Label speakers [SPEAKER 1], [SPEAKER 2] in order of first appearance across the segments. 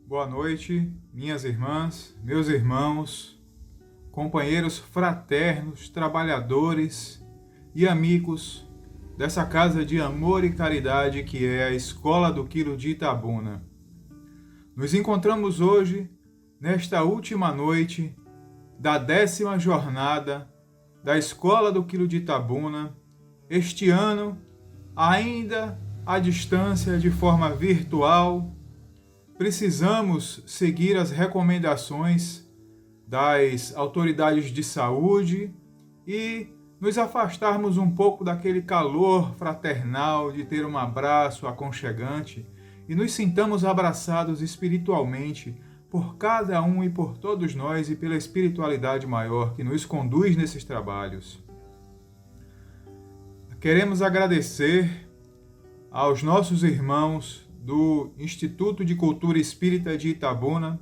[SPEAKER 1] Boa noite, minhas irmãs, meus irmãos, companheiros fraternos, trabalhadores e amigos dessa casa de amor e caridade que é a Escola do Quilo de Itabuna. Nos encontramos hoje, nesta última noite da 10ª jornada da Escola do Quilo de Itabuna, este ano, ainda à distância de forma virtual. Precisamos seguir as recomendações das autoridades de saúde e nos afastarmos um pouco daquele calor fraternal de ter um abraço aconchegante e nos sintamos abraçados espiritualmente por cada um e por todos nós e pela espiritualidade maior que nos conduz nesses trabalhos. Queremos agradecer aos nossos irmãos do Instituto de Cultura Espírita de Itabuna,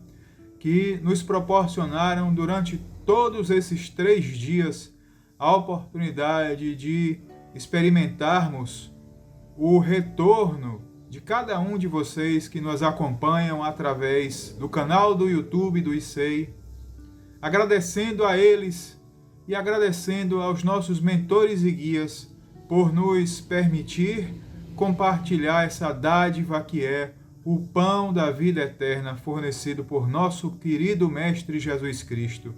[SPEAKER 1] que nos proporcionaram durante todos esses 3 dias a oportunidade de experimentarmos o retorno de cada um de vocês que nos acompanham através do canal do YouTube do ICEI, agradecendo a eles e agradecendo aos nossos mentores e guias por nos permitir compartilhar essa dádiva que é o pão da vida eterna fornecido por nosso querido Mestre Jesus Cristo.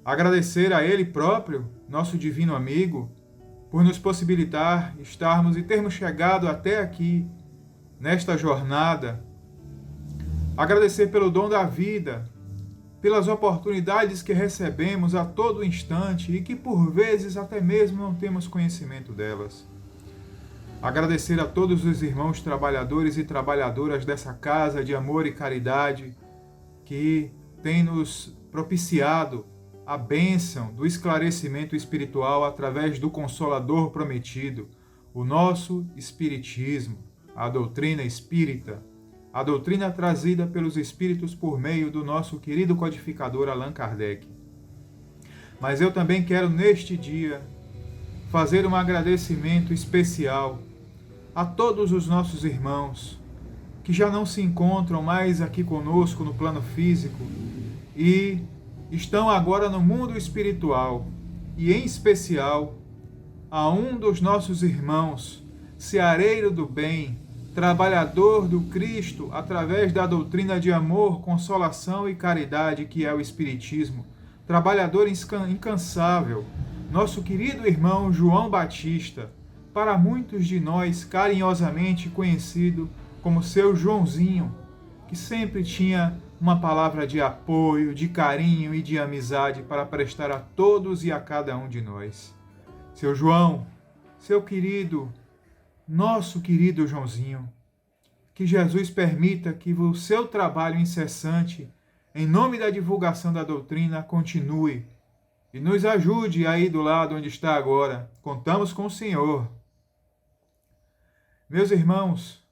[SPEAKER 1] Agradecer a Ele próprio, nosso divino amigo, por nos possibilitar estarmos e termos chegado até aqui, nesta jornada. Agradecer pelo dom da vida, pelas oportunidades que recebemos a todo instante e que por vezes até mesmo não temos conhecimento delas. Agradecer a todos os irmãos trabalhadores e trabalhadoras dessa casa de amor e caridade que tem nos propiciado a bênção do esclarecimento espiritual através do Consolador prometido, o nosso Espiritismo, a doutrina espírita, a doutrina trazida pelos Espíritos por meio do nosso querido codificador Allan Kardec. Mas eu também quero neste dia fazer um agradecimento especial a todos os nossos irmãos que já não se encontram mais aqui conosco no plano físico e estão agora no mundo espiritual, e em especial a um dos nossos irmãos, seareiro do bem, trabalhador do Cristo através da doutrina de amor, consolação e caridade que é o Espiritismo, trabalhador incansável, nosso querido irmão João Batista, para muitos de nós carinhosamente conhecido como seu Joãozinho, que sempre tinha uma palavra de apoio, de carinho e de amizade para prestar a todos e a cada um de nós. Seu João, seu querido, nosso querido Joãozinho, que Jesus permita que o seu trabalho incessante, em nome da divulgação da doutrina, continue e nos ajude aí do lado onde está agora. Contamos com o Senhor. Meus irmãos,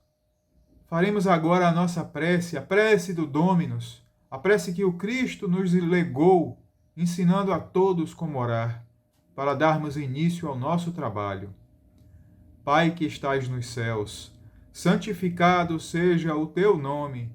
[SPEAKER 1] faremos agora a nossa prece, a prece do Dominus, a prece que o Cristo nos legou, ensinando a todos como orar, para darmos início ao nosso trabalho. Pai que estais nos céus, santificado seja o teu nome.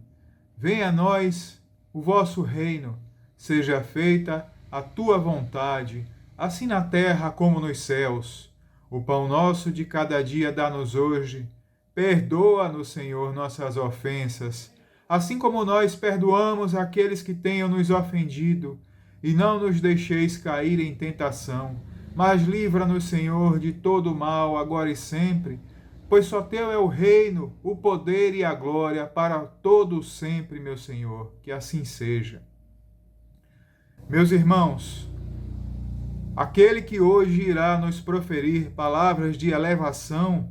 [SPEAKER 1] Venha a nós o vosso reino, seja feita a tua vontade, assim na terra como nos céus. O pão nosso de cada dia dá-nos hoje. Perdoa-nos, Senhor, nossas ofensas, assim como nós perdoamos aqueles que tenham nos ofendido. E não nos deixeis cair em tentação, mas livra-nos, Senhor, de todo mal, agora e sempre, pois só teu é o reino, o poder e a glória para todo sempre, meu Senhor. Que assim seja. Meus irmãos, aquele que hoje irá nos proferir palavras de elevação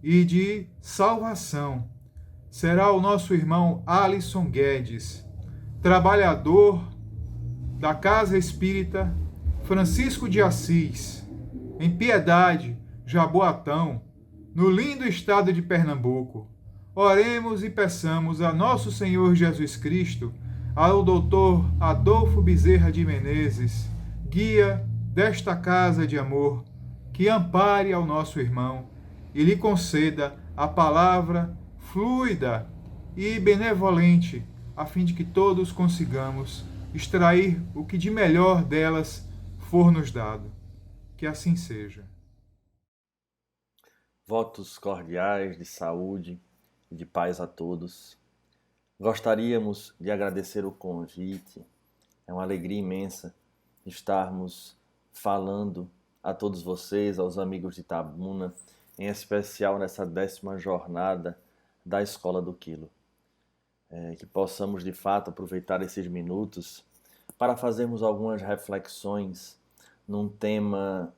[SPEAKER 1] e de salvação será o nosso irmão Alisson Guedes, trabalhador da Casa Espírita Francisco de Assis, em Piedade, Jaboatão, no lindo estado de Pernambuco. Oremos e peçamos a nosso Senhor Jesus Cristo, ao doutor Adolfo Bezerra de Menezes, guia desta casa de amor, que ampare ao nosso irmão e lhe conceda a palavra fluida e benevolente, a fim de que todos consigamos extrair o que de melhor delas for nos dado. Que assim seja.
[SPEAKER 2] Votos cordiais de saúde e de paz a todos. Gostaríamos de agradecer o convite. É uma alegria imensa estarmos falando a todos vocês, aos amigos de Itabuna, em especial nessa 10ª jornada da Escola do Quilo. Que possamos de fato aproveitar esses minutos para fazermos algumas reflexões num tema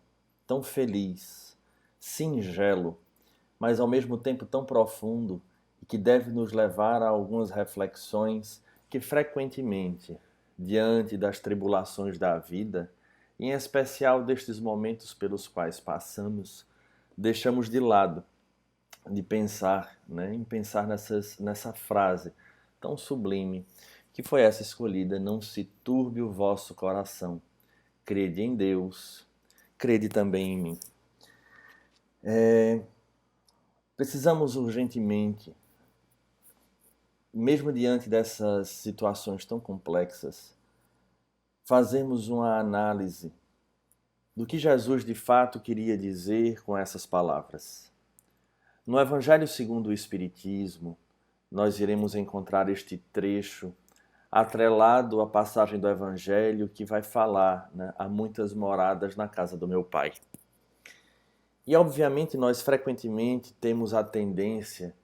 [SPEAKER 2] tão feliz, singelo, mas ao mesmo tempo tão profundo e que deve nos levar a algumas reflexões que frequentemente, diante das tribulações da vida, e em especial destes momentos pelos quais passamos, deixamos de lado de pensar, em pensar nessa frase tão sublime que foi essa escolhida: não se turbe o vosso coração, crede em Deus, crede também em mim. Precisamos urgentemente, mesmo diante dessas situações tão complexas, fazermos uma análise do que Jesus de fato queria dizer com essas palavras. No Evangelho segundo o Espiritismo, nós iremos encontrar este trecho atrelado à passagem do Evangelho que vai falar, há muitas moradas na casa do meu Pai. E obviamente nós frequentemente temos a tendência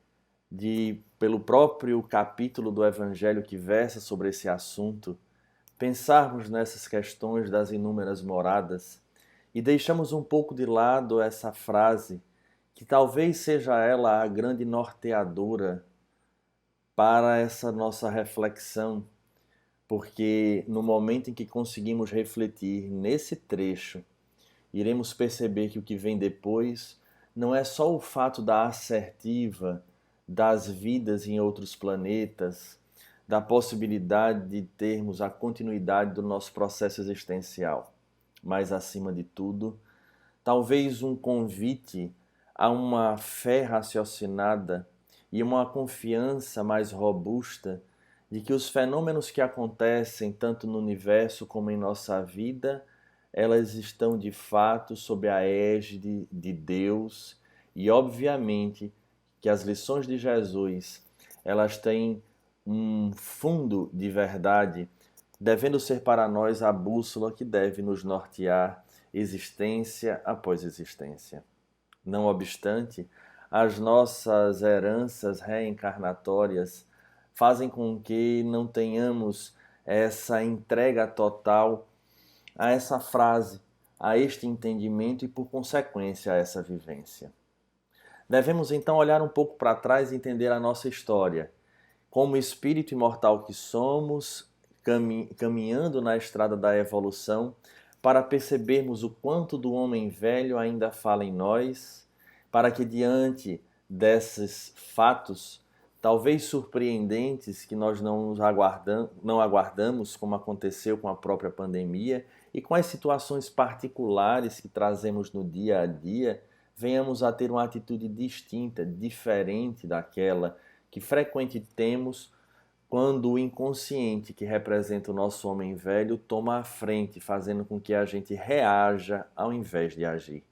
[SPEAKER 2] de, pelo próprio capítulo do Evangelho que versa sobre esse assunto, pensarmos nessas questões das inúmeras moradas e deixamos um pouco de lado essa frase, que talvez seja ela a grande norteadora para essa nossa reflexão, porque no momento em que conseguimos refletir nesse trecho, iremos perceber que o que vem depois não é só o fato da assertiva das vidas em outros planetas, da possibilidade de termos a continuidade do nosso processo existencial, mas, acima de tudo, talvez um convite a uma fé raciocinada e uma confiança mais robusta de que os fenômenos que acontecem tanto no universo como em nossa vida, elas estão de fato sob a égide de Deus, e obviamente que as lições de Jesus, elas têm um fundo de verdade, devendo ser para nós a bússola que deve nos nortear existência após existência. Não obstante, as nossas heranças reencarnatórias fazem com que não tenhamos essa entrega total a essa frase, a este entendimento e, por consequência, a essa vivência. Devemos então olhar um pouco para trás e entender a nossa história. Como espírito imortal que somos, caminhando na estrada da evolução, para percebermos o quanto do homem velho ainda fala em nós, para que diante desses fatos, talvez surpreendentes, que nós não aguardamos, como aconteceu com a própria pandemia, e com as situações particulares que trazemos no dia a dia, venhamos a ter uma atitude distinta, diferente daquela que frequente temos quando o inconsciente que representa o nosso homem velho toma a frente, fazendo com que a gente reaja ao invés de agir.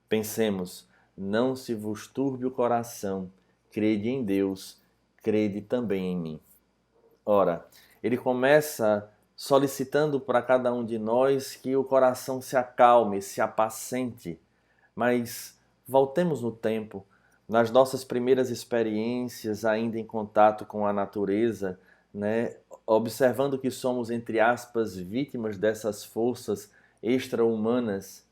[SPEAKER 2] Pensemos: não se vos turbe o coração, crede em Deus, crede também em mim. Ora, ele começa solicitando para cada um de nós que o coração se acalme, se apacente, mas voltemos no tempo, nas nossas primeiras experiências, ainda em contato com a natureza, observando que somos, entre aspas, vítimas dessas forças extra-humanas.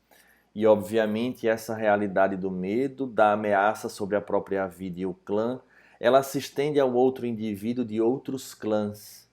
[SPEAKER 2] E, obviamente, essa realidade do medo, da ameaça sobre a própria vida e o clã, ela se estende ao outro indivíduo de outros clãs.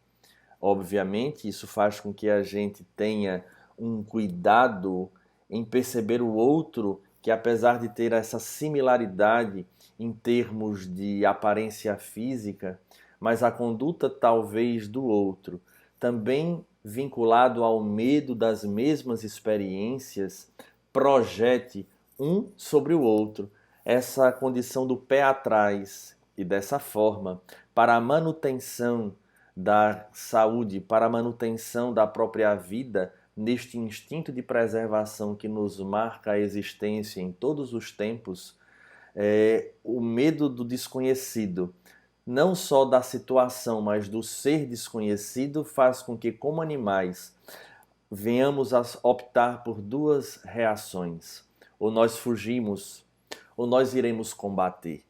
[SPEAKER 2] Obviamente, isso faz com que a gente tenha um cuidado em perceber o outro, que apesar de ter essa similaridade em termos de aparência física, mas a conduta talvez do outro, também vinculado ao medo das mesmas experiências, projete um sobre o outro essa condição do pé atrás, E dessa forma, para a manutenção da saúde, para a manutenção da própria vida, neste instinto de preservação que nos marca a existência em todos os tempos, o medo do desconhecido, não só da situação, mas do ser desconhecido, faz com que, como animais, venhamos a optar por duas reações. Ou nós fugimos, ou nós iremos combater.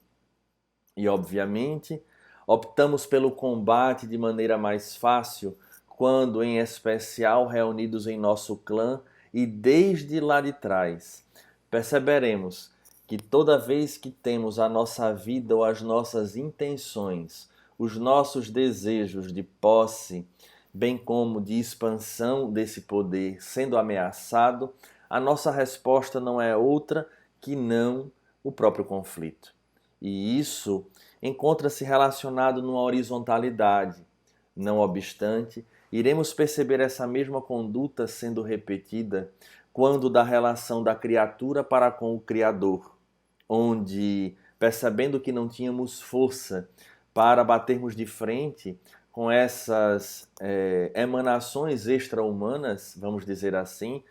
[SPEAKER 2] E, obviamente, optamos pelo combate de maneira mais fácil quando, em especial, reunidos em nosso clã e desde lá de trás, perceberemos que toda vez que temos a nossa vida ou as nossas intenções, os nossos desejos de posse, bem como de expansão desse poder sendo ameaçado, a nossa resposta não é outra que não o próprio conflito. E isso encontra-se relacionado numa horizontalidade. Não obstante, iremos perceber essa mesma conduta sendo repetida quando da relação da criatura para com o Criador, onde, percebendo que não tínhamos força para batermos de frente com essas emanações extra-humanas, vamos dizer assim,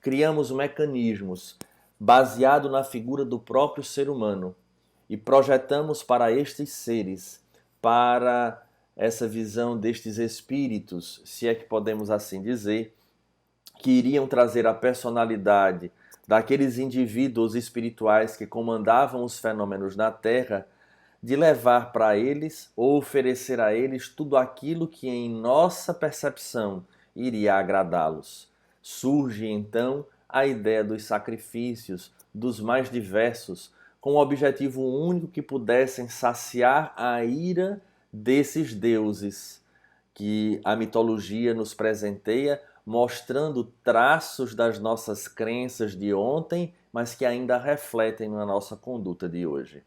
[SPEAKER 2] criamos mecanismos baseados na figura do próprio ser humano e projetamos para estes seres, para essa visão destes espíritos, se é que podemos assim dizer, que iriam trazer a personalidade daqueles indivíduos espirituais que comandavam os fenômenos na Terra, de levar para eles ou oferecer a eles tudo aquilo que em nossa percepção iria agradá-los. Surge então a ideia dos sacrifícios, dos mais diversos, com o objetivo único que pudessem saciar a ira desses deuses que a mitologia nos presenteia, mostrando traços das nossas crenças de ontem, mas que ainda refletem na nossa conduta de hoje.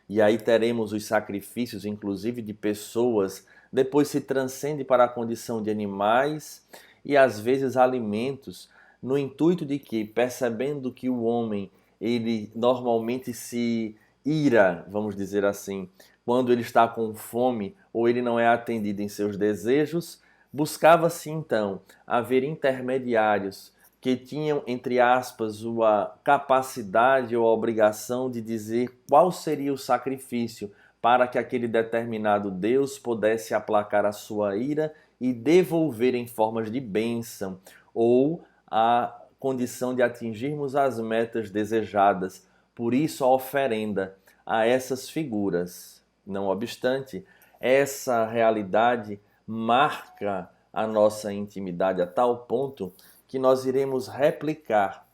[SPEAKER 2] E aí teremos os sacrifícios, inclusive de pessoas, depois se transcende para a condição de animais e às vezes alimentos, no intuito de que, percebendo que o homem, ele normalmente se ira, vamos dizer assim, quando ele está com fome ou ele não é atendido em seus desejos, buscava-se então haver intermediários que tinham, entre aspas, a capacidade ou a obrigação de dizer qual seria o sacrifício para que aquele determinado Deus pudesse aplacar a sua ira e devolver em formas de bênção ou a condição de atingirmos as metas desejadas. Por isso a oferenda a essas figuras. Não obstante, essa realidade marca a nossa intimidade a tal ponto que nós iremos replicar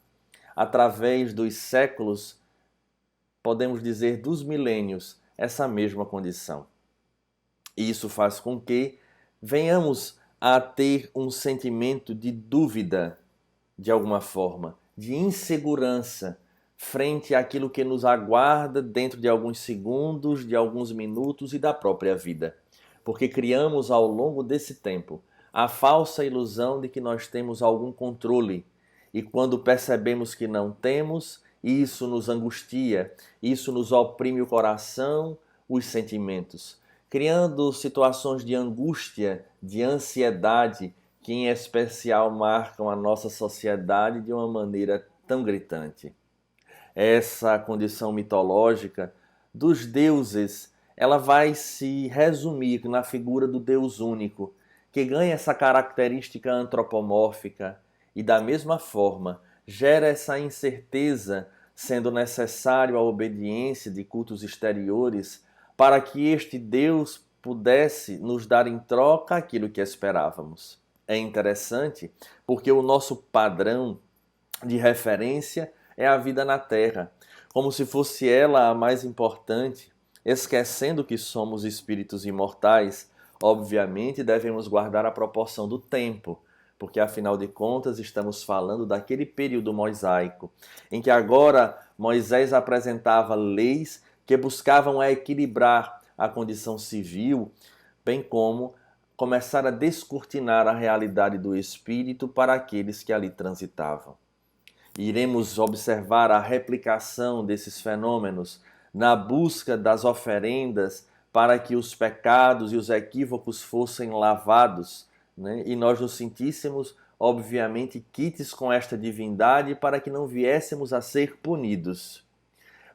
[SPEAKER 2] através dos séculos, podemos dizer dos milênios, essa mesma condição. E isso faz com que venhamos a ter um sentimento de dúvida, de alguma forma, de insegurança frente àquilo que nos aguarda dentro de alguns segundos, de alguns minutos e da própria vida. Porque criamos ao longo desse tempo a falsa ilusão de que nós temos algum controle. E quando percebemos que não temos, isso nos angustia, isso nos oprime o coração, os sentimentos, criando situações de angústia, de ansiedade, que em especial marcam a nossa sociedade de uma maneira tão gritante. Essa condição mitológica dos deuses, ela vai se resumir na figura do Deus único, que ganha essa característica antropomórfica e, da mesma forma, gera essa incerteza, sendo necessário a obediência de cultos exteriores para que este Deus pudesse nos dar em troca aquilo que esperávamos. É interessante porque o nosso padrão de referência é a vida na Terra, como se fosse ela a mais importante, esquecendo que somos espíritos imortais. Obviamente, devemos guardar a proporção do tempo, porque afinal de contas estamos falando daquele período mosaico, em que agora Moisés apresentava leis que buscavam equilibrar a condição civil, bem como começar a descortinar a realidade do espírito para aqueles que ali transitavam. Iremos observar a replicação desses fenômenos na busca das oferendas para que os pecados e os equívocos fossem lavados, né? E nós nos sentíssemos, obviamente, quites com esta divindade para que não viéssemos a ser punidos.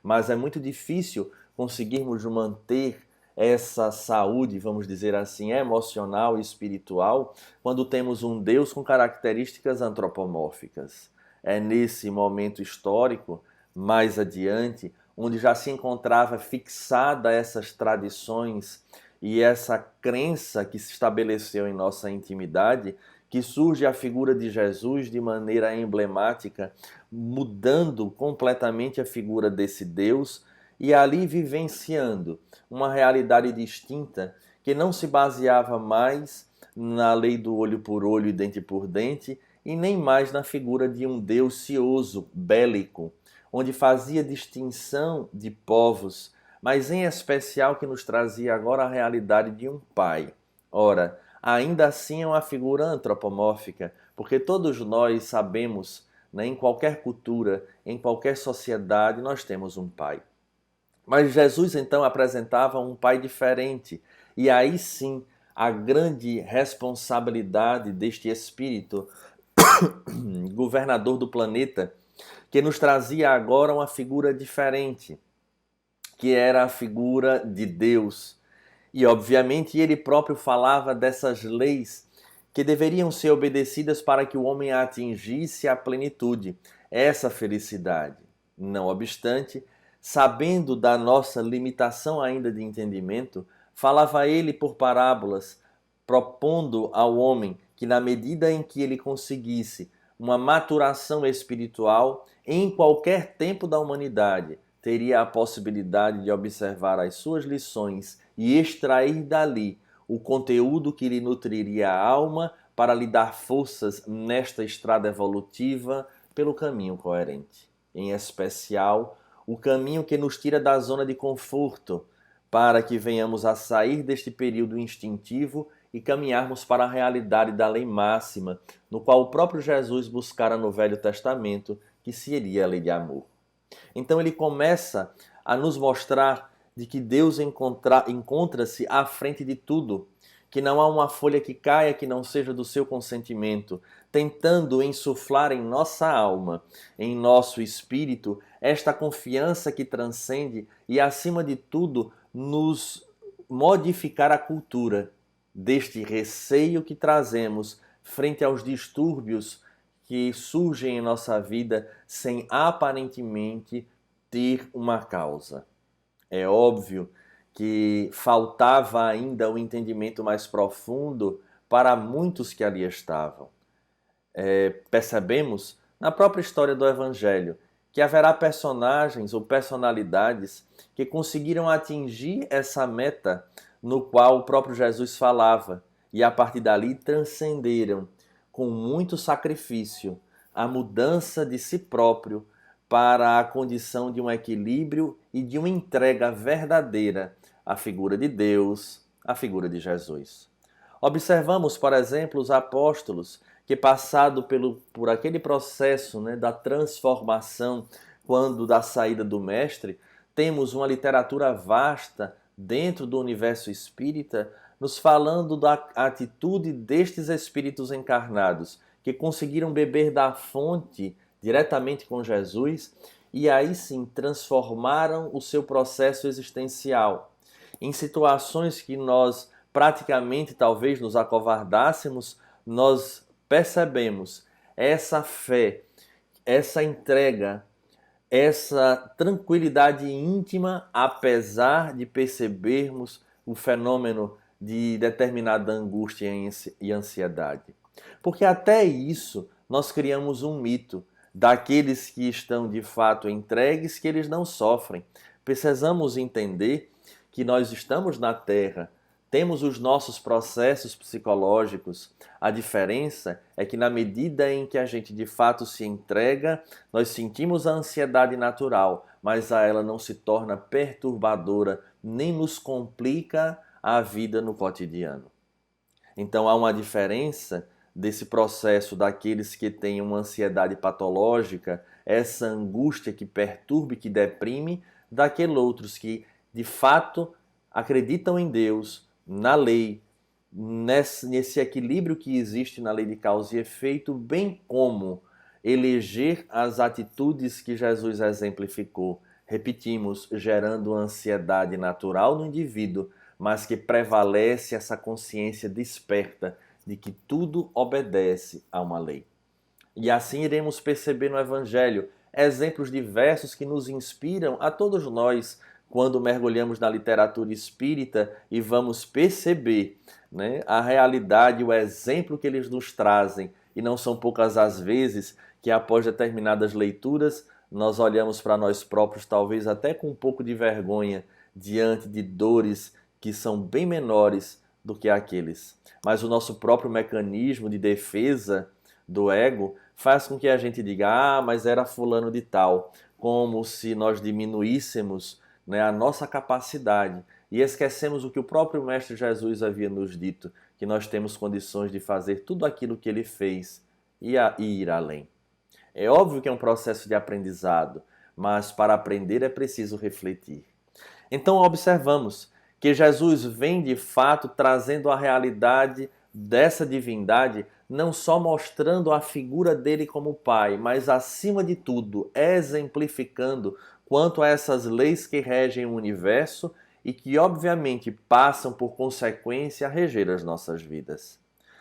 [SPEAKER 2] Mas é muito difícil conseguirmos manter essa saúde, vamos dizer assim, emocional e espiritual, quando temos um Deus com características antropomórficas. É nesse momento histórico, mais adiante, onde já se encontrava fixada essas tradições e essa crença que se estabeleceu em nossa intimidade, que surge a figura de Jesus de maneira emblemática, mudando completamente a figura desse Deus e ali vivenciando uma realidade distinta que não se baseava mais na lei do olho por olho e dente por dente e nem mais na figura de um Deus cioso, bélico, onde fazia distinção de povos, mas em especial que nos trazia agora a realidade de um pai. Ora, ainda assim é uma figura antropomórfica, porque todos nós sabemos, né, em qualquer cultura, em qualquer sociedade, nós temos um pai. Mas Jesus então apresentava um pai diferente, e aí sim a grande responsabilidade deste Espírito governador do planeta, que nos trazia agora uma figura diferente, que era a figura de Deus. E obviamente ele próprio falava dessas leis que deveriam ser obedecidas para que o homem atingisse a plenitude, essa felicidade. Não obstante, sabendo da nossa limitação ainda de entendimento, falava ele por parábolas, propondo ao homem que na medida em que ele conseguisse uma maturação espiritual, em qualquer tempo da humanidade, teria a possibilidade de observar as suas lições e extrair dali o conteúdo que lhe nutriria a alma para lhe dar forças nesta estrada evolutiva pelo caminho coerente. Em especial, o caminho que nos tira da zona de conforto, para que venhamos a sair deste período instintivo e caminharmos para a realidade da lei máxima, no qual o próprio Jesus buscara no Velho Testamento, que seria a lei de amor. Então ele começa a nos mostrar de que Deus encontra-se à frente de tudo, que não há uma folha que caia que não seja do seu consentimento, tentando insuflar em nossa alma, em nosso espírito, esta confiança que transcende e, acima de tudo, nos modificar a cultura deste receio que trazemos frente aos distúrbios que surgem em nossa vida sem aparentemente ter uma causa. É óbvio que faltava ainda o entendimento mais profundo para muitos que ali estavam. Percebemos na própria história do Evangelho que haverá personagens ou personalidades que conseguiram atingir essa meta no qual o próprio Jesus falava e a partir dali transcenderam com muito sacrifício a mudança de si próprio para a condição de um equilíbrio e de uma entrega verdadeira à figura de Deus, à figura de Jesus. Observamos, por exemplo, os apóstolos que, passado por aquele processo, né, da transformação, quando da saída do Mestre, temos uma literatura vasta dentro do universo espírita, nos falando da atitude destes espíritos encarnados, que conseguiram beber da fonte diretamente com Jesus e aí sim transformaram o seu processo existencial. Em situações que nós praticamente talvez nos acovardássemos, nós percebemos essa fé, essa entrega, essa tranquilidade íntima, apesar de percebermos o fenômeno de determinada angústia e ansiedade. Porque até isso nós criamos um mito daqueles que estão de fato entregues, que eles não sofrem. Precisamos entender que nós estamos na Terra, temos os nossos processos psicológicos. A diferença é que na medida em que a gente de fato se entrega, nós sentimos a ansiedade natural, mas a ela não se torna perturbadora, nem nos complica a vida no cotidiano. Então há uma diferença desse processo daqueles que têm uma ansiedade patológica, essa angústia que perturba e que deprime, daqueles outros que, de fato, acreditam em Deus, na lei, nesse equilíbrio que existe na lei de causa e efeito, bem como eleger as atitudes que Jesus exemplificou. Repetimos, gerando ansiedade natural no indivíduo, mas que prevalece essa consciência desperta de que tudo obedece a uma lei. E assim iremos perceber no Evangelho exemplos diversos que nos inspiram a todos nós quando mergulhamos na literatura espírita e vamos perceber, né, a realidade, o exemplo que eles nos trazem. E não são poucas as vezes que após determinadas leituras nós olhamos para nós próprios, talvez até com um pouco de vergonha, diante de dores que são bem menores do que aqueles. Mas o nosso próprio mecanismo de defesa do ego faz com que a gente diga, ah, mas era fulano de tal, como se nós diminuíssemos, né, a nossa capacidade e esquecemos o que o próprio Mestre Jesus havia nos dito, que nós temos condições de fazer tudo aquilo que ele fez e ir além. É óbvio que é um processo de aprendizado, mas para aprender é preciso refletir. Então observamos que Jesus vem de fato trazendo a realidade dessa divindade, não só mostrando a figura dele como Pai, mas acima de tudo exemplificando quanto a essas leis que regem o universo e que obviamente passam por consequência a reger as nossas vidas.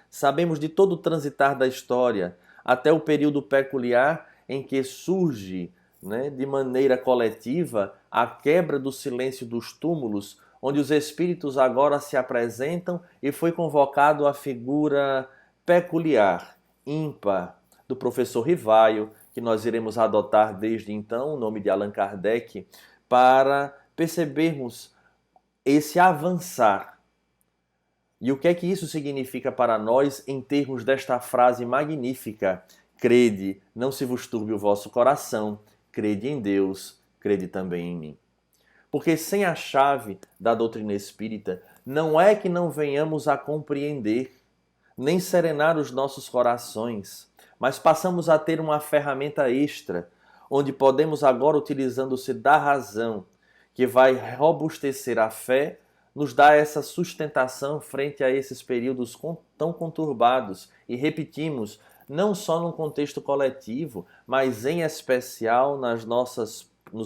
[SPEAKER 2] Sabemos de todo o transitar da história, até o período peculiar em que surge, né, de maneira coletiva a quebra do silêncio dos túmulos, onde os espíritos agora se apresentam e foi convocado a figura peculiar, ímpar, do professor Rivaio, que nós iremos adotar desde então o nome de Allan Kardec, para percebermos esse avançar. E o que é que isso significa para nós em termos desta frase magnífica? Crede, não se vos turbe o vosso coração, crede em Deus, crede também em mim. Porque sem a chave da doutrina espírita, não é que não venhamos a compreender, nem serenar os nossos corações, mas passamos a ter uma ferramenta extra, onde podemos agora, utilizando-se da razão, que vai robustecer a fé, nos dar essa sustentação frente a esses períodos tão conturbados. E repetimos, não só num contexto coletivo, mas em especial nos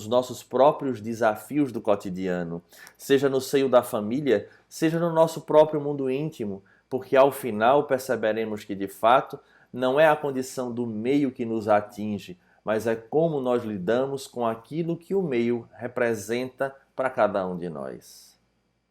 [SPEAKER 2] nossos próprios desafios do cotidiano, seja no seio da família, seja no nosso próprio mundo íntimo, porque ao final perceberemos que de fato não é a condição do meio que nos atinge, mas é como nós lidamos com aquilo que o meio representa para cada um de nós.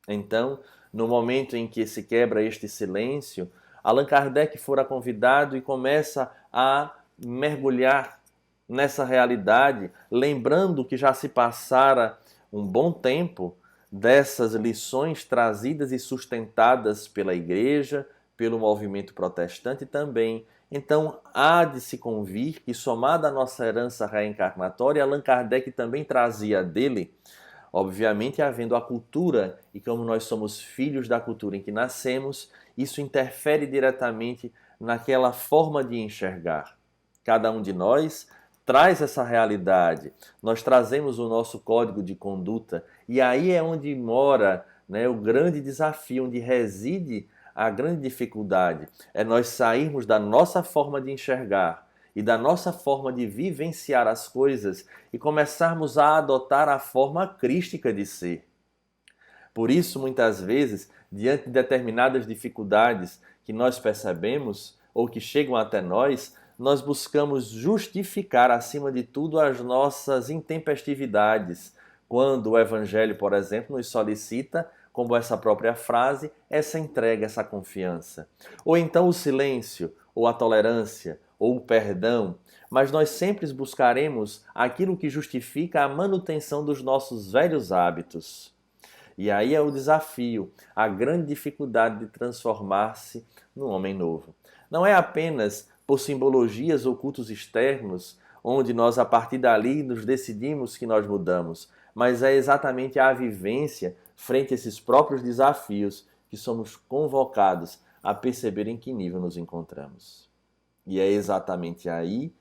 [SPEAKER 2] Então, no momento em que se quebra este silêncio, Allan Kardec fora convidado e começa a mergulhar nessa realidade, lembrando que já se passara um bom tempo dessas lições trazidas e sustentadas pela Igreja, pelo movimento protestante também. Então, há de se convir que, somada à nossa herança reencarnatória, Allan Kardec também trazia dele, obviamente havendo a cultura, e como nós somos filhos da cultura em que nascemos, isso interfere diretamente naquela forma de enxergar. Cada um de nós traz essa realidade, nós trazemos o nosso código de conduta, e aí é onde mora, né, o grande desafio, onde reside a grande dificuldade, é nós sairmos da nossa forma de enxergar e da nossa forma de vivenciar as coisas e começarmos a adotar a forma crística de ser. Por isso, muitas vezes, diante de determinadas dificuldades que nós percebemos ou que chegam até nós buscamos justificar, acima de tudo, as nossas intempestividades. Quando o Evangelho, por exemplo, nos solicita, como essa própria frase, essa entrega, essa confiança. Ou então o silêncio, ou a tolerância, ou o perdão. Mas nós sempre buscaremos aquilo que justifica a manutenção dos nossos velhos hábitos. E aí é o desafio, a grande dificuldade de transformar-se num homem novo. Não é apenas por simbologias ou cultos externos, onde nós a partir dali nos decidimos que nós mudamos, mas é exatamente a vivência frente a esses próprios desafios que somos convocados a perceber em que nível nos encontramos. E é exatamente aí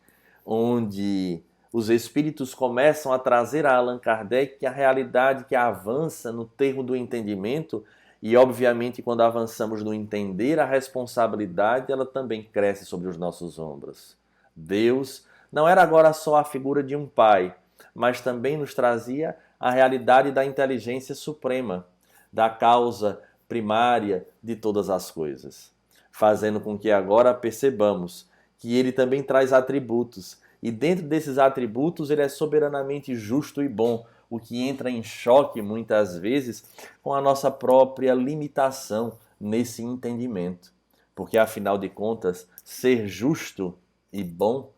[SPEAKER 2] onde os espíritos começam a trazer a Allan Kardec a realidade que avança no termo do entendimento e, obviamente, quando avançamos no entender, a responsabilidade ela também cresce sobre os nossos ombros. Deus não era agora só a figura de um pai, mas também nos trazia a realidade da inteligência suprema, da causa primária de todas as coisas, fazendo com que agora percebamos que ele também traz atributos, e dentro desses atributos ele é soberanamente justo e bom, o que entra em choque muitas vezes com a nossa própria limitação nesse entendimento. Porque afinal de contas, ser justo e bom,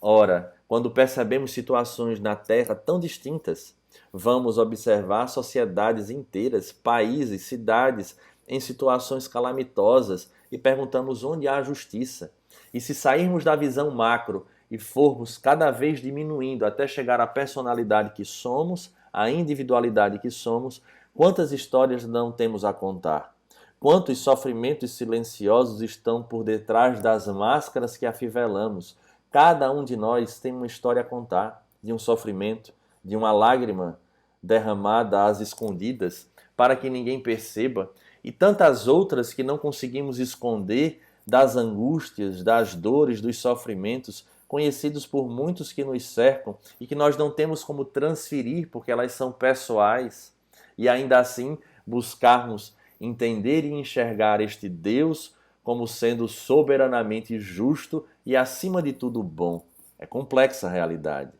[SPEAKER 2] ora, quando percebemos situações na Terra tão distintas, vamos observar sociedades inteiras, países, cidades em situações calamitosas e perguntamos onde há justiça. E se sairmos da visão macro e formos cada vez diminuindo até chegar à personalidade que somos, à individualidade que somos, quantas histórias não temos a contar? Quantos sofrimentos silenciosos estão por detrás das máscaras que afivelamos? Cada um de nós tem uma história a contar, de um sofrimento, de uma lágrima derramada às escondidas, para que ninguém perceba, e tantas outras que não conseguimos esconder, das angústias, das dores, dos sofrimentos, conhecidos por muitos que nos cercam e que nós não temos como transferir porque elas são pessoais, e ainda assim buscarmos entender e enxergar este Deus como sendo soberanamente justo e acima de tudo bom. É complexa a realidade.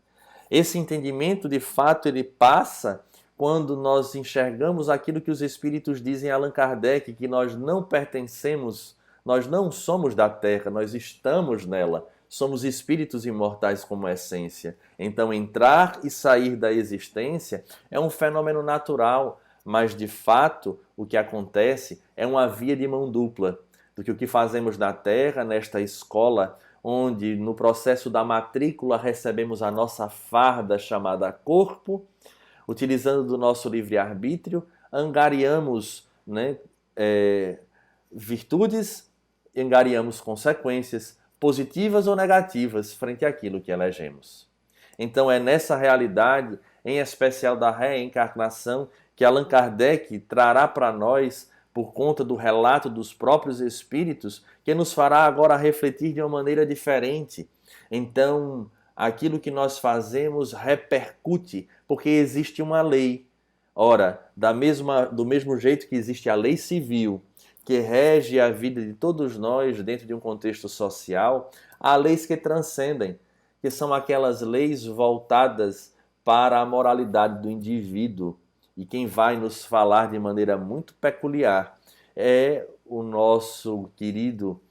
[SPEAKER 2] Esse entendimento, de fato, ele passa quando nós enxergamos aquilo que os Espíritos dizem a Allan Kardec, que nós não pertencemos, nós não somos da Terra, nós estamos nela. Somos espíritos imortais como essência. Então, entrar e sair da existência é um fenômeno natural, mas, de fato, o que acontece é uma via de mão dupla do que o que fazemos na Terra, nesta escola, onde no processo da matrícula recebemos a nossa farda chamada corpo, utilizando do nosso livre-arbítrio, angariamos virtudes, angariamos consequências positivas ou negativas frente àquilo que elegemos. Então é nessa realidade, em especial da reencarnação, que Allan Kardec trará para nós, por conta do relato dos próprios espíritos, que nos fará agora refletir de uma maneira diferente. Então, aquilo que nós fazemos repercute, porque existe uma lei. Ora, do mesmo jeito que existe a lei civil, que rege a vida de todos nós dentro de um contexto social, há leis que transcendem, que são aquelas leis voltadas para a moralidade do indivíduo. E quem vai nos falar de maneira muito peculiar é o nosso querido,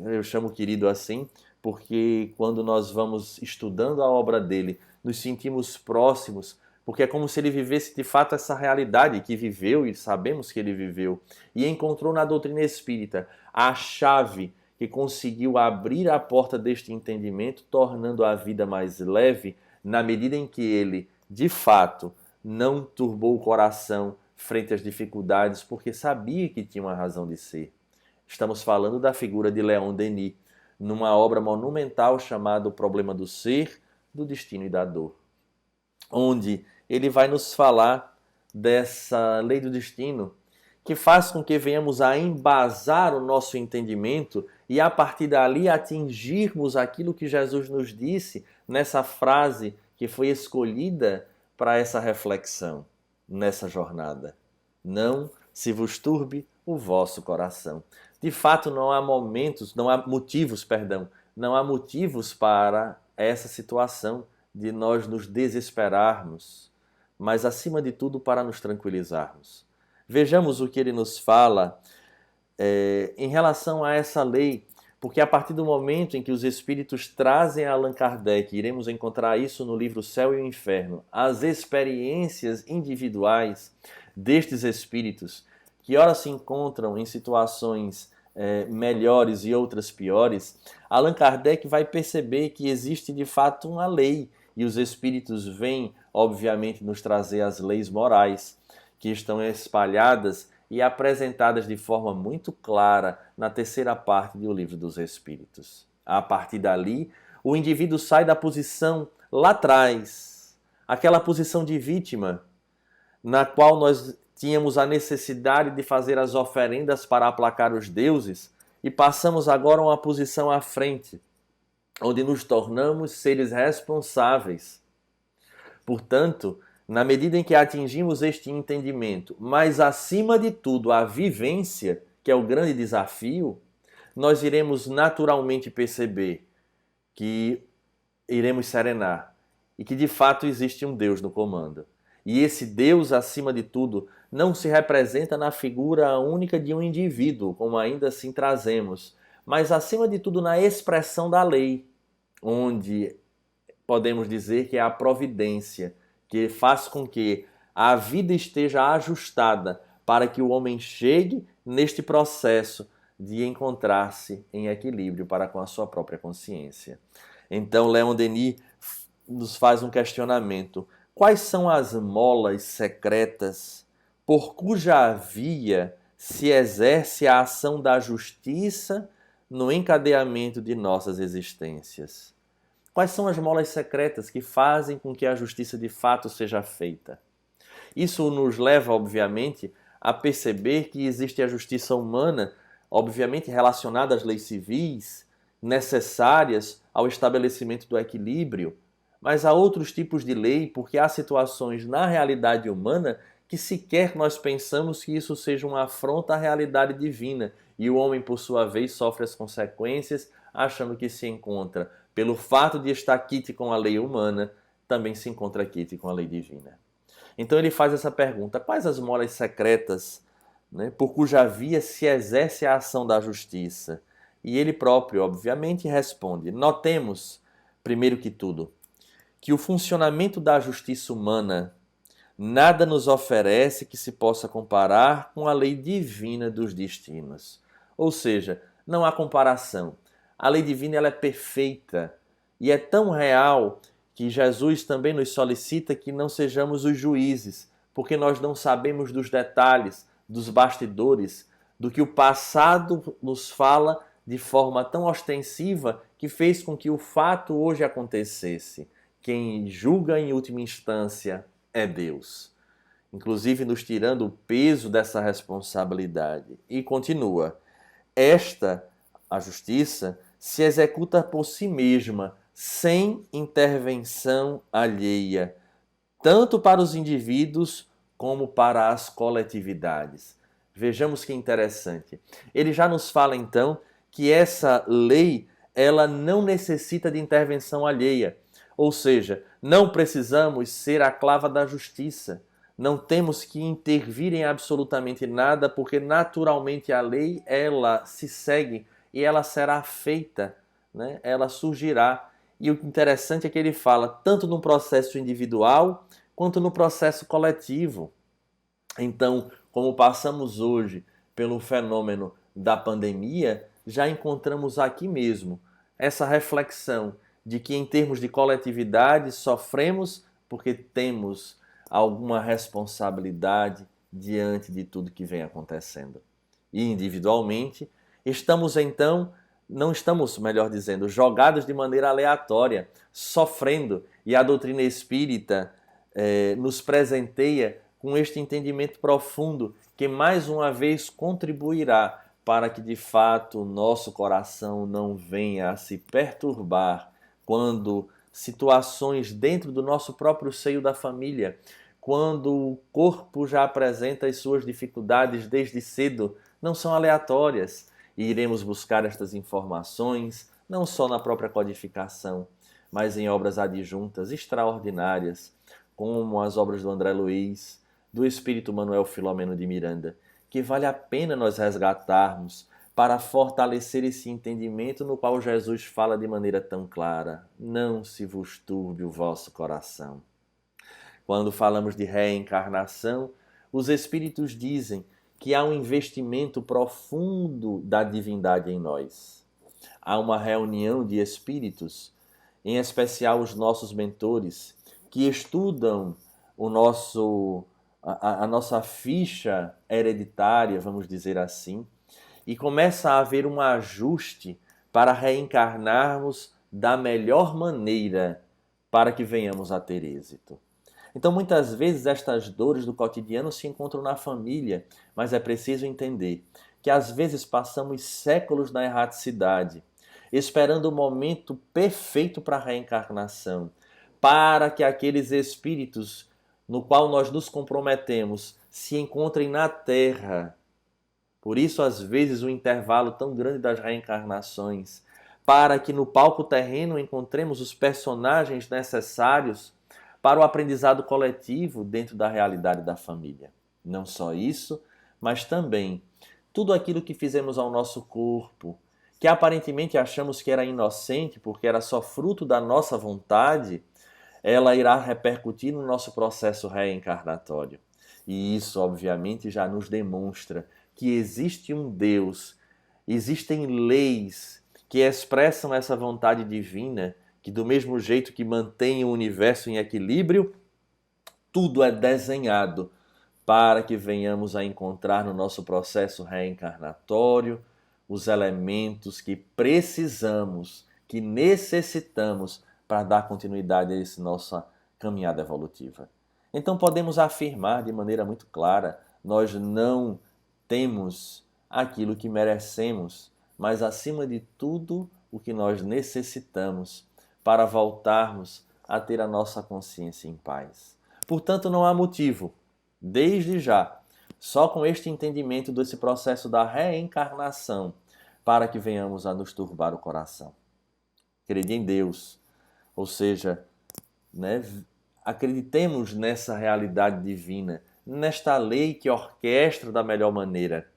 [SPEAKER 2] eu chamo querido assim, porque quando nós vamos estudando a obra dele, nos sentimos próximos, porque é como se ele vivesse de fato essa realidade que viveu e sabemos que ele viveu, e encontrou na doutrina espírita a chave que conseguiu abrir a porta deste entendimento, tornando a vida mais leve, na medida em que ele, de fato, não turbou o coração frente às dificuldades, porque sabia que tinha uma razão de ser. Estamos falando da figura de Leon Denis, numa obra monumental chamada O Problema do Ser, do Destino e da Dor, onde ele vai nos falar dessa lei do destino, que faz com que venhamos a embasar o nosso entendimento e a partir dali atingirmos aquilo que Jesus nos disse nessa frase que foi escolhida para essa reflexão, nessa jornada. Não se vos turbe o vosso coração. De fato, não há motivos para essa situação de nós nos desesperarmos, mas acima de tudo para nos tranquilizarmos. Vejamos o que ele nos fala em relação a essa lei, porque a partir do momento em que os Espíritos trazem a Allan Kardec, iremos encontrar isso no livro Céu e o Inferno, as experiências individuais destes Espíritos, que ora se encontram em situações melhores e outras piores, Allan Kardec vai perceber que existe de fato uma lei, e os Espíritos vêm, obviamente, nos trazer as leis morais, que estão espalhadas e apresentadas de forma muito clara na terceira parte do Livro dos Espíritos. A partir dali, o indivíduo sai da posição lá atrás, aquela posição de vítima, na qual nós tínhamos a necessidade de fazer as oferendas para aplacar os deuses, e passamos agora a uma posição à frente, onde nos tornamos seres responsáveis. Portanto, na medida em que atingimos este entendimento, mas acima de tudo a vivência, que é o grande desafio, nós iremos naturalmente perceber que iremos serenar e que de fato existe um Deus no comando. E esse Deus, acima de tudo, não se representa na figura única de um indivíduo, como ainda assim trazemos, mas acima de tudo na expressão da lei, onde podemos dizer que é a providência, que faz com que a vida esteja ajustada para que o homem chegue neste processo de encontrar-se em equilíbrio para com a sua própria consciência. Então, Leon Denis nos faz um questionamento. Quais são as molas secretas por cuja via se exerce a ação da justiça no encadeamento de nossas existências? Quais são as molas secretas que fazem com que a justiça de fato seja feita? Isso nos leva, obviamente, a perceber que existe a justiça humana, obviamente relacionada às leis civis, necessárias ao estabelecimento do equilíbrio, mas há outros tipos de lei, porque há situações na realidade humana que sequer nós pensamos que isso seja uma afronta à realidade divina, e o homem, por sua vez, sofre as consequências, achando que se encontra, pelo fato de estar quite com a lei humana, também se encontra quite com a lei divina. Então ele faz essa pergunta: quais as molas secretas, por cuja via se exerce a ação da justiça? E ele próprio, obviamente, responde: notemos, primeiro que tudo, que o funcionamento da justiça humana nada nos oferece que se possa comparar com a lei divina dos destinos. Ou seja, não há comparação. A lei divina ela é perfeita e é tão real que Jesus também nos solicita que não sejamos os juízes, porque nós não sabemos dos detalhes, dos bastidores, do que o passado nos fala de forma tão ostensiva que fez com que o fato hoje acontecesse. Quem julga em última instância é Deus, inclusive nos tirando o peso dessa responsabilidade. E continua: a justiça, se executa por si mesma, sem intervenção alheia, tanto para os indivíduos como para as coletividades. Vejamos que interessante. Ele já nos fala então que essa lei ela não necessita de intervenção alheia. Ou seja, não precisamos ser a clava da justiça. Não temos que intervir em absolutamente nada, porque naturalmente a lei ela se segue e ela será feita, ela surgirá. E o interessante é que ele fala tanto no processo individual quanto no processo coletivo. Então, como passamos hoje pelo fenômeno da pandemia, já encontramos aqui mesmo essa reflexão de que em termos de coletividade sofremos porque temos alguma responsabilidade diante de tudo que vem acontecendo. E individualmente, não estamos, melhor dizendo, jogados de maneira aleatória, sofrendo, e a doutrina espírita nos presenteia com este entendimento profundo que mais uma vez contribuirá para que de fato o nosso coração não venha a se perturbar quando situações dentro do nosso próprio seio da família, quando o corpo já apresenta as suas dificuldades desde cedo, não são aleatórias. E iremos buscar estas informações não só na própria codificação, mas em obras adjuntas extraordinárias, como as obras do André Luiz, do Espírito Manuel Filomeno de Miranda, que vale a pena nós resgatarmos para fortalecer esse entendimento no qual Jesus fala de maneira tão clara: não se vos turbe o vosso coração. Quando falamos de reencarnação, os Espíritos dizem que há um investimento profundo da divindade em nós. Há uma reunião de espíritos, em especial os nossos mentores, que estudam a nossa ficha hereditária, vamos dizer assim, e começa a haver um ajuste para reencarnarmos da melhor maneira para que venhamos a ter êxito. Então, muitas vezes, estas dores do cotidiano se encontram na família, mas é preciso entender que às vezes passamos séculos na erraticidade, esperando o momento perfeito para a reencarnação, para que aqueles espíritos no qual nós nos comprometemos se encontrem na Terra. Por isso, às vezes, o intervalo tão grande das reencarnações, para que no palco terreno encontremos os personagens necessários para o aprendizado coletivo dentro da realidade da família. Não só isso, mas também tudo aquilo que fizemos ao nosso corpo, que aparentemente achamos que era inocente porque era só fruto da nossa vontade, ela irá repercutir no nosso processo reencarnatório. E isso, obviamente, já nos demonstra que existe um Deus, existem leis que expressam essa vontade divina, que do mesmo jeito que mantém o universo em equilíbrio, tudo é desenhado para que venhamos a encontrar no nosso processo reencarnatório os elementos que precisamos, que necessitamos para dar continuidade a essa nossa caminhada evolutiva. Então podemos afirmar de maneira muito clara, nós não temos aquilo que merecemos, mas acima de tudo o que nós necessitamos para voltarmos a ter a nossa consciência em paz. Portanto, não há motivo, desde já, só com este entendimento desse processo da reencarnação, para que venhamos a nos turbar o coração. Acredite em Deus, ou seja, acreditemos nessa realidade divina, nesta lei que orquestra da melhor maneira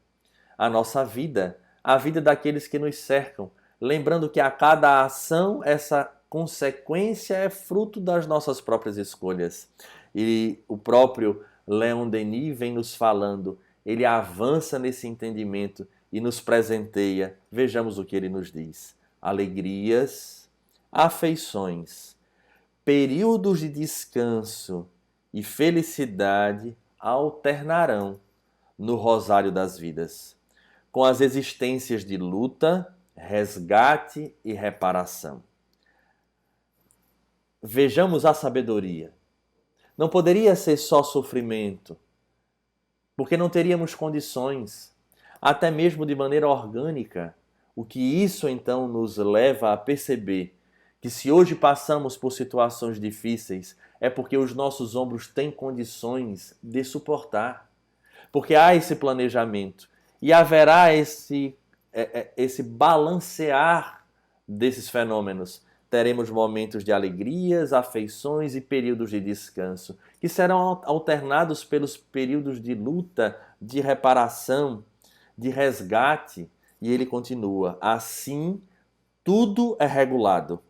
[SPEAKER 2] a nossa vida, a vida daqueles que nos cercam, lembrando que a cada ação essa consequência é fruto das nossas próprias escolhas. E o próprio Leon Denis vem nos falando, ele avança nesse entendimento e nos presenteia. Vejamos o que ele nos diz. Alegrias, afeições, períodos de descanso e felicidade alternarão no rosário das vidas, com as existências de luta, resgate e reparação. Vejamos a sabedoria. Não poderia ser só sofrimento, porque não teríamos condições, até mesmo de maneira orgânica. O que isso então nos leva a perceber que se hoje passamos por situações difíceis, é porque os nossos ombros têm condições de suportar. Porque há esse planejamento e haverá esse balancear desses fenômenos. Teremos momentos de alegrias, afeições e períodos de descanso, que serão alternados pelos períodos de luta, de reparação, de resgate. E ele continua, assim tudo é regulado,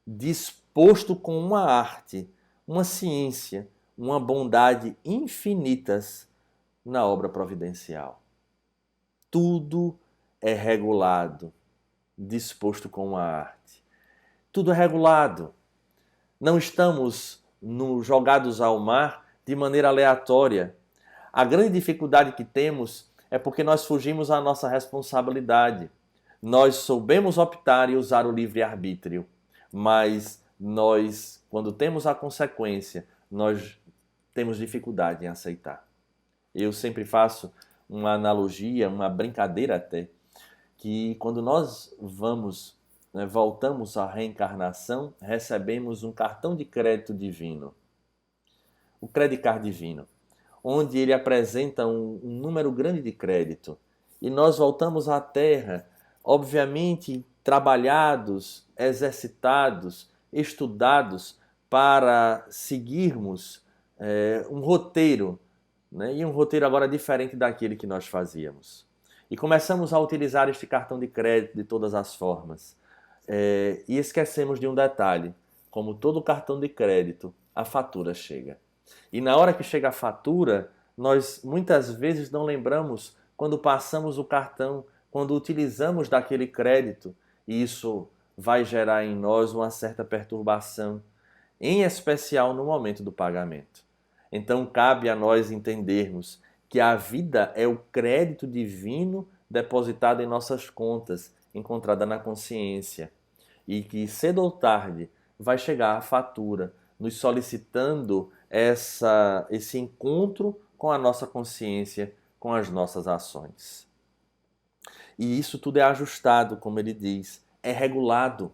[SPEAKER 2] disposto com uma arte, uma ciência, uma bondade infinitas na obra providencial. Tudo é regulado, disposto com uma arte. Tudo é regulado. Não estamos jogados ao mar de maneira aleatória. A grande dificuldade que temos é porque nós fugimos à nossa responsabilidade. Nós soubemos optar e usar o livre-arbítrio, mas nós, quando temos a consequência, nós temos dificuldade em aceitar. Eu sempre faço uma analogia, uma brincadeira até, que quando nós voltamos à reencarnação, recebemos um cartão de crédito divino, o Credit Card divino, onde ele apresenta um número grande de crédito. E nós voltamos à Terra, obviamente trabalhados, exercitados, estudados para seguirmos um roteiro, e um roteiro agora diferente daquele que nós fazíamos. E começamos a utilizar este cartão de crédito de todas as formas. E esquecemos de um detalhe: como todo cartão de crédito, a fatura chega. E na hora que chega a fatura, nós muitas vezes não lembramos quando passamos o cartão, quando utilizamos daquele crédito, e isso vai gerar em nós uma certa perturbação, em especial no momento do pagamento. Então cabe a nós entendermos que a vida é o crédito divino depositado em nossas contas, encontrada na consciência, e que cedo ou tarde vai chegar a fatura, nos solicitando esse encontro com a nossa consciência, com as nossas ações. E isso tudo é ajustado, como ele diz, é regulado.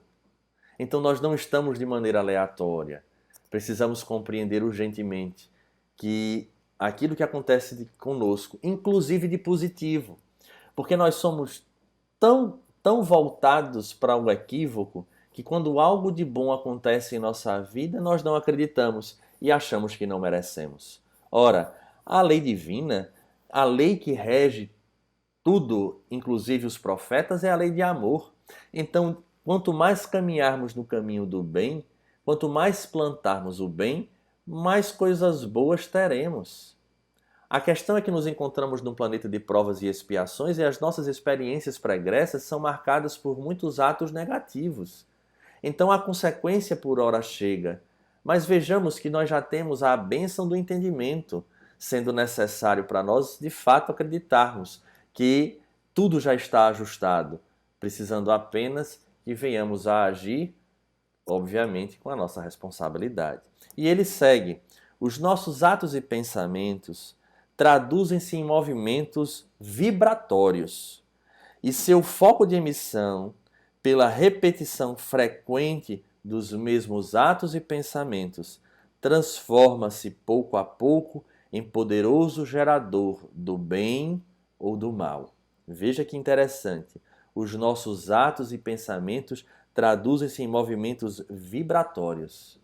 [SPEAKER 2] Então nós não estamos de maneira aleatória. Precisamos compreender urgentemente que aquilo que acontece conosco, inclusive de positivo, porque nós somos tão voltados para o equívoco que quando algo de bom acontece em nossa vida, nós não acreditamos e achamos que não merecemos. Ora, a lei divina, a lei que rege tudo, inclusive os profetas, é a lei de amor. Então, quanto mais caminharmos no caminho do bem, quanto mais plantarmos o bem, mais coisas boas teremos. A questão é que nos encontramos num planeta de provas e expiações e as nossas experiências pregressas são marcadas por muitos atos negativos. Então a consequência por hora chega. Mas vejamos que nós já temos a bênção do entendimento, sendo necessário para nós de fato acreditarmos que tudo já está ajustado, precisando apenas que venhamos a agir, obviamente, com a nossa responsabilidade. E ele segue: os nossos atos e pensamentos traduzem-se em movimentos vibratórios, e seu foco de emissão, pela repetição frequente dos mesmos atos e pensamentos, transforma-se pouco a pouco em poderoso gerador do bem ou do mal. Veja que interessante. Os nossos atos e pensamentos traduzem-se em movimentos vibratórios.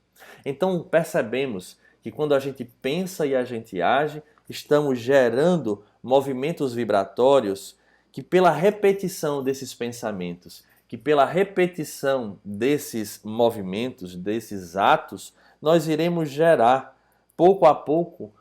[SPEAKER 2] Então percebemos que quando a gente pensa e a gente age, estamos gerando movimentos vibratórios que pela repetição desses pensamentos, que pela repetição desses movimentos, desses atos, nós iremos gerar, pouco a pouco,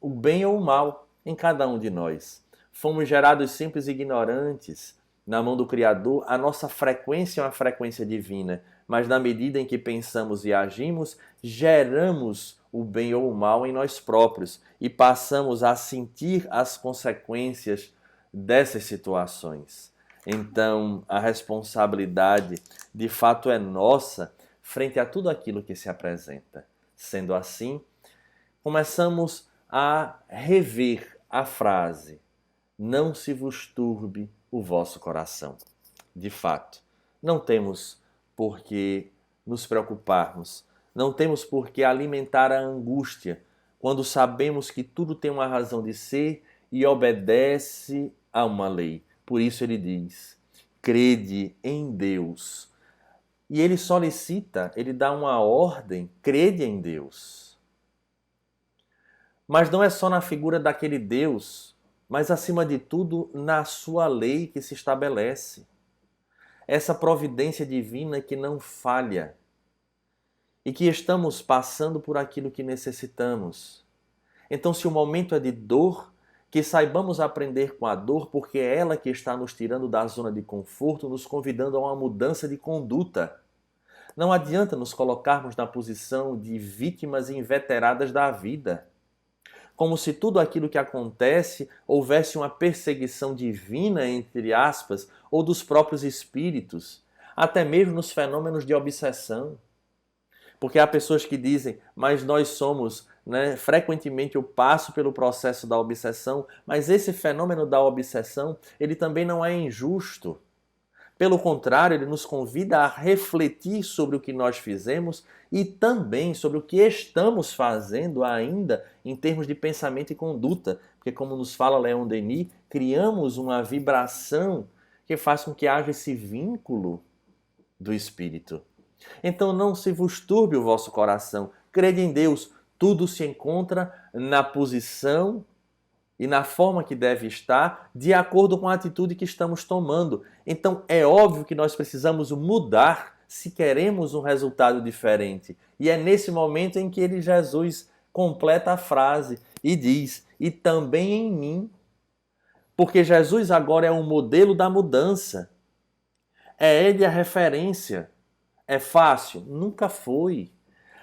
[SPEAKER 2] o bem ou o mal em cada um de nós. Fomos gerados simples e ignorantes. Na mão do Criador, a nossa frequência é uma frequência divina, mas na medida em que pensamos e agimos, geramos o bem ou o mal em nós próprios e passamos a sentir as consequências dessas situações. Então, a responsabilidade de fato é nossa frente a tudo aquilo que se apresenta. Sendo assim, começamos a rever a frase: não se vos turbe o vosso coração. De fato, não temos por que nos preocuparmos, não temos por que alimentar a angústia, quando sabemos que tudo tem uma razão de ser e obedece a uma lei. Por isso ele diz: crede em Deus. E ele solicita, ele dá uma ordem: crede em Deus. Mas não é só na figura daquele Deus, mas acima de tudo na sua lei que se estabelece. Essa providência divina que não falha e que estamos passando por aquilo que necessitamos. Então, se o momento é de dor, que saibamos aprender com a dor, porque é ela que está nos tirando da zona de conforto, nos convidando a uma mudança de conduta. Não adianta nos colocarmos na posição de vítimas inveteradas da vida, como se tudo aquilo que acontece houvesse uma perseguição divina, entre aspas, ou dos próprios espíritos, até mesmo nos fenômenos de obsessão. Porque há pessoas que dizem: mas nós somos, frequentemente eu passo pelo processo da obsessão, mas esse fenômeno da obsessão, ele também não é injusto. Pelo contrário, ele nos convida a refletir sobre o que nós fizemos e também sobre o que estamos fazendo ainda em termos de pensamento e conduta. Porque, como nos fala Leon Denis, criamos uma vibração que faz com que haja esse vínculo do espírito. Então não se vos turbe o vosso coração, crede em Deus, tudo se encontra na posição e na forma que deve estar, de acordo com a atitude que estamos tomando. Então é óbvio que nós precisamos mudar se queremos um resultado diferente. E é nesse momento em que Jesus completa a frase e diz: e também em mim. Porque Jesus agora é o modelo da mudança. É Ele a referência. É fácil? Nunca foi.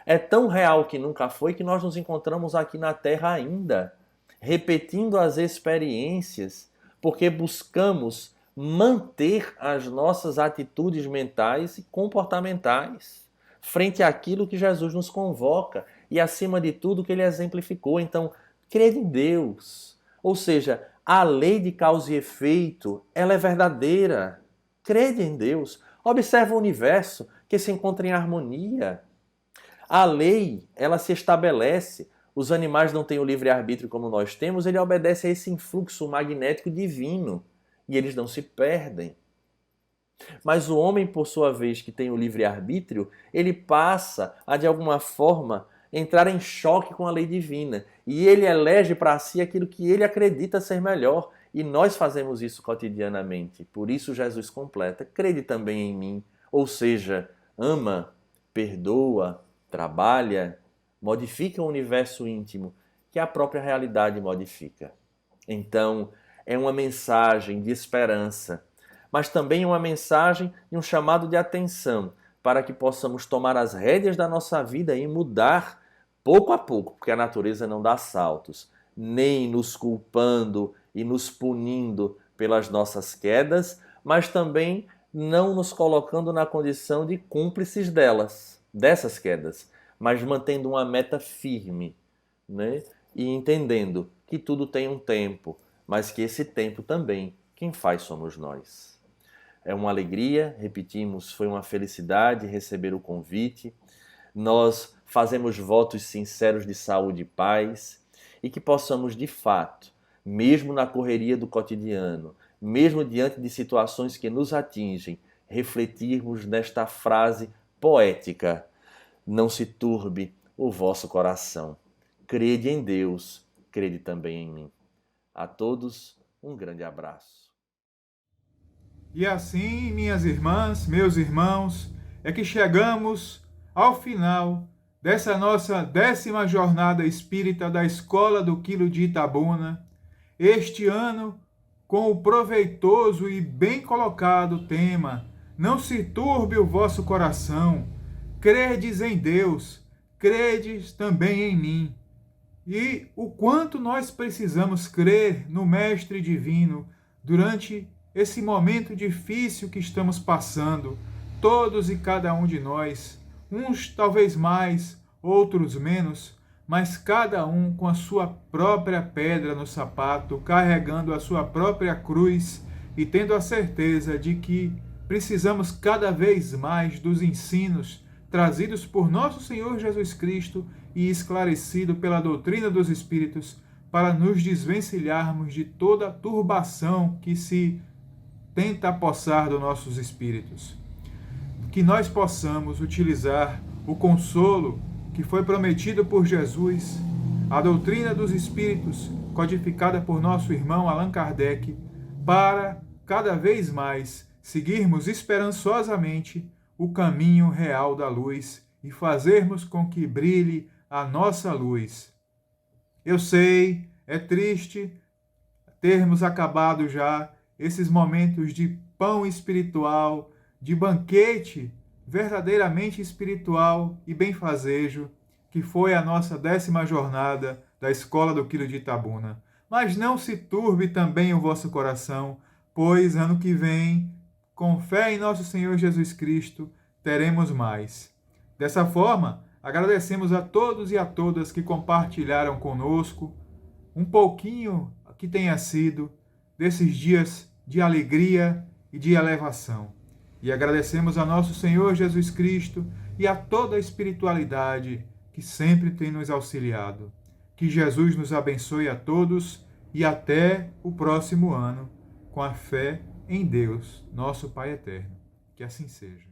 [SPEAKER 2] É tão real que nunca foi que nós nos encontramos aqui na Terra ainda, repetindo as experiências, porque buscamos manter as nossas atitudes mentais e comportamentais. frente àquilo que Jesus nos convoca e, acima de tudo, que ele exemplificou. Então, crer em Deus. Ou seja, a lei de causa e efeito, ela é verdadeira. Crede em Deus. Observa o universo que se encontra em harmonia. A lei, ela se estabelece. Os animais não têm o livre-arbítrio como nós temos, ele obedece a esse influxo magnético divino e eles não se perdem. Mas o homem, por sua vez, que tem o livre-arbítrio, ele passa a, de alguma forma, entrar em choque com a lei divina. E ele elege para si aquilo que ele acredita ser melhor. E nós fazemos isso cotidianamente. Por isso Jesus completa: crede também em mim. Ou seja, ama, perdoa, trabalha, modifica o universo íntimo que a própria realidade modifica. Então, é uma mensagem de esperança, mas também uma mensagem e um chamado de atenção para que possamos tomar as rédeas da nossa vida e mudar pouco a pouco, porque a natureza não dá saltos, nem nos culpando e nos punindo pelas nossas quedas, mas também não nos colocando na condição de cúmplices dessas quedas, mas mantendo uma meta firme, né? E entendendo que tudo tem um tempo, mas que esse tempo também, quem faz somos nós. É uma alegria, repetimos, foi uma felicidade receber o convite. Nós fazemos votos sinceros de saúde e paz e que possamos, de fato, mesmo na correria do cotidiano, mesmo diante de situações que nos atingem, refletirmos nesta frase poética: não se turbe o vosso coração. Crede em Deus, crede também em mim. A todos, um grande abraço.
[SPEAKER 1] E assim, minhas irmãs, meus irmãos, é que chegamos ao final dessa nossa 10ª jornada espírita da Escola do Quilo de Itabuna, este ano com o proveitoso e bem colocado tema: não se turbe o vosso coração, credes em Deus, credes também em mim. E o quanto nós precisamos crer no Mestre Divino durante esse momento difícil que estamos passando, todos e cada um de nós, uns talvez mais, outros menos, mas cada um com a sua própria pedra no sapato, carregando a sua própria cruz e tendo a certeza de que precisamos cada vez mais dos ensinos trazidos por nosso Senhor Jesus Cristo e esclarecido pela doutrina dos Espíritos, para nos desvencilharmos de toda a turbação que se tenta apossar dos nossos espíritos. Que nós possamos utilizar o consolo que foi prometido por Jesus, a doutrina dos Espíritos, codificada por nosso irmão Allan Kardec, para cada vez mais seguirmos esperançosamente o caminho real da luz e fazermos com que brilhe a nossa luz. Eu sei, é triste termos acabado já esses momentos de pão espiritual, de banquete verdadeiramente espiritual e benfazejo, que foi a nossa 10ª jornada da Escola do Quilo de Itabuna. Mas não se turbe também o vosso coração, pois ano que vem, com fé em nosso Senhor Jesus Cristo, teremos mais. Dessa forma, agradecemos a todos e a todas que compartilharam conosco um pouquinho que tenha sido desses dias de alegria e de elevação. E agradecemos a nosso Senhor Jesus Cristo e a toda a espiritualidade que sempre tem nos auxiliado. Que Jesus nos abençoe a todos e até o próximo ano, com a fé em Deus, nosso Pai eterno. Que assim seja.